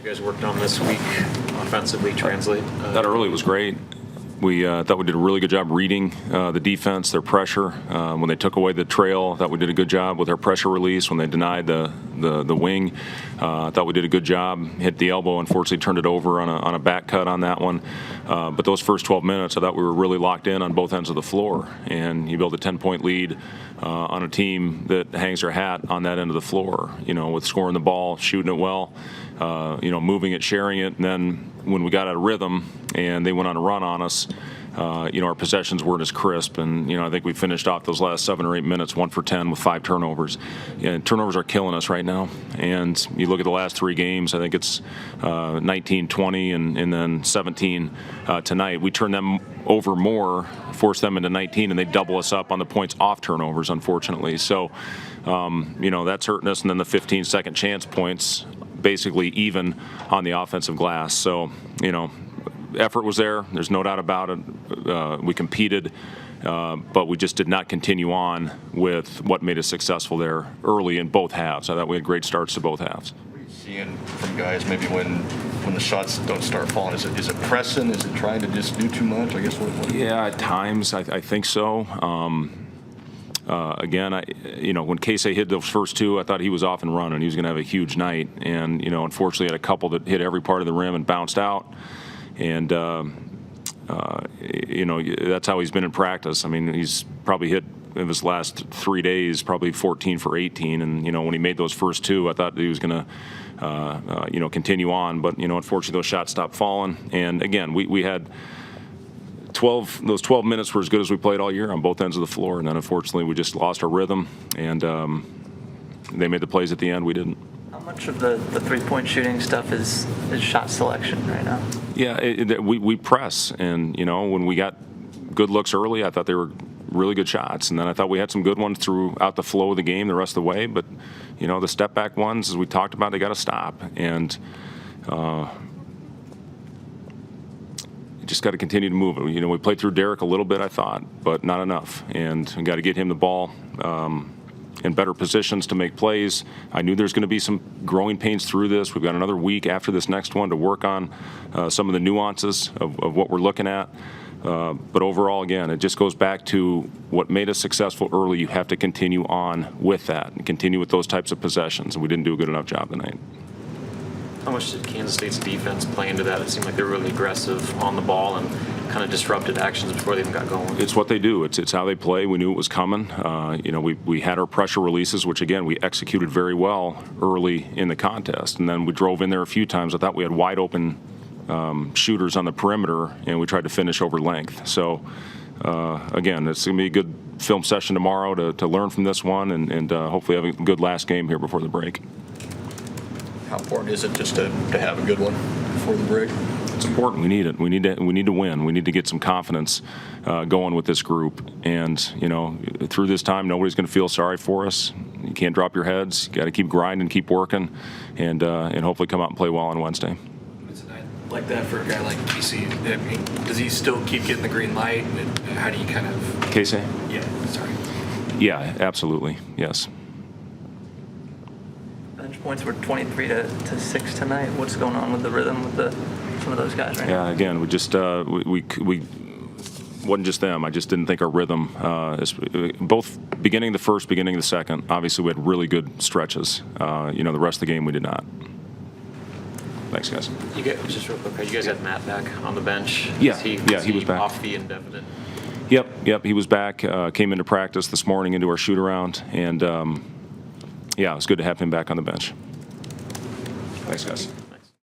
You guys worked on this week offensively translate? That early was great. We thought we did a really good job reading the defense, their pressure. When they took away the trail, I thought we did a good job with our pressure release. When they denied the wing, I thought we did a good job. Hit the elbow, unfortunately turned it over on a back cut on that one. But those first 12 minutes, I thought we were really locked in on both ends of the floor. And you build a 10-point lead on a team that hangs their hat on that end of the floor, with scoring the ball, shooting it well, moving it, sharing it. And then when we got out of rhythm and they went on a run on us, our possessions weren't as crisp. And, I think we finished off those last 7 or 8 minutes 1 for 10 with 5 turnovers. Yeah, turnovers are killing us right now. And you look at the last 3 games, I think it's 19-20 and then 17 tonight. We turn them over more, force them into 19, and they double us up on the points off turnovers, unfortunately. So, that's hurting us. And then the 15-second chance points, basically even on the offensive glass. So, effort was there. There's no doubt about it. We competed, but we just did not continue on with what made us successful there early in both halves. I thought we had great starts to both halves. What are you seeing from guys maybe when the shots don't start falling? Is it pressing? Is it trying to just do too much? I guess what Yeah, at times I think so. Again, when Casey hit those first 2, I thought he was off and running. He was going to have a huge night. And, unfortunately, had a couple that hit every part of the rim and bounced out. And, that's how he's been in practice. I mean, he's probably hit in his last 3 days, probably 14 for 18. And, when he made those first 2, I thought he was going to, continue on. But, unfortunately, those shots stopped falling. And, again, we had – those 12 minutes were as good as we played all year on both ends of the floor, and then unfortunately we just lost our rhythm, and they made the plays at the end. We didn't. How much of the three-point shooting stuff is shot selection right now? Yeah, we press, and when we got good looks early, I thought they were really good shots, and then I thought we had some good ones throughout the flow of the game the rest of the way. But the step back ones, as we talked about, they got to stop, and just got to continue to move it. We played through Derek a little bit, I thought, but not enough. And we got to get him the ball in better positions to make plays. I knew there's going to be some growing pains through this. We've got another week after this next one to work on some of the nuances of what we're looking at. But overall, again, it just goes back to what made us successful early. You have to continue on with that and continue with those types of possessions. And we didn't do a good enough job tonight. How much did Kansas State's defense play into that? It seemed like they were really aggressive on the ball and kind of disrupted actions before they even got going. It's what they do. It's how they play. We knew it was coming. We had our pressure releases, which, again, we executed very well early in the contest. And then we drove in there a few times. I thought we had wide open shooters on the perimeter, and we tried to finish over length. So, again, it's going to be a good film session tomorrow to learn from this one and hopefully have a good last game here before the break. How important is it just to have a good one before the break? It's important. We need it. We need to win. We need to get some confidence going with this group. And through this time, nobody's going to feel sorry for us. You can't drop your heads. You got to keep grinding, keep working, and hopefully come out and play well on Wednesday. It's a night like that for a guy like Casey. I mean, does he still keep getting the green light? And how do you kind of? Casey? Yeah. Sorry. Yeah, absolutely. Yes. Points were 23 to 6 tonight. What's going on with the rhythm with some of those guys right now? Yeah, again, we just we wasn't just them. I just didn't think our rhythm, both beginning of the first, beginning of the second. Obviously, we had really good stretches. The rest of the game we did not. Thanks, guys. Just real quick, you guys had Matt back on the bench. Yeah, he was back. Off the indefinite. Yep, he was back. Came into practice this morning into our shoot around, and. Yeah, it was good to have him back on the bench. Thanks, guys.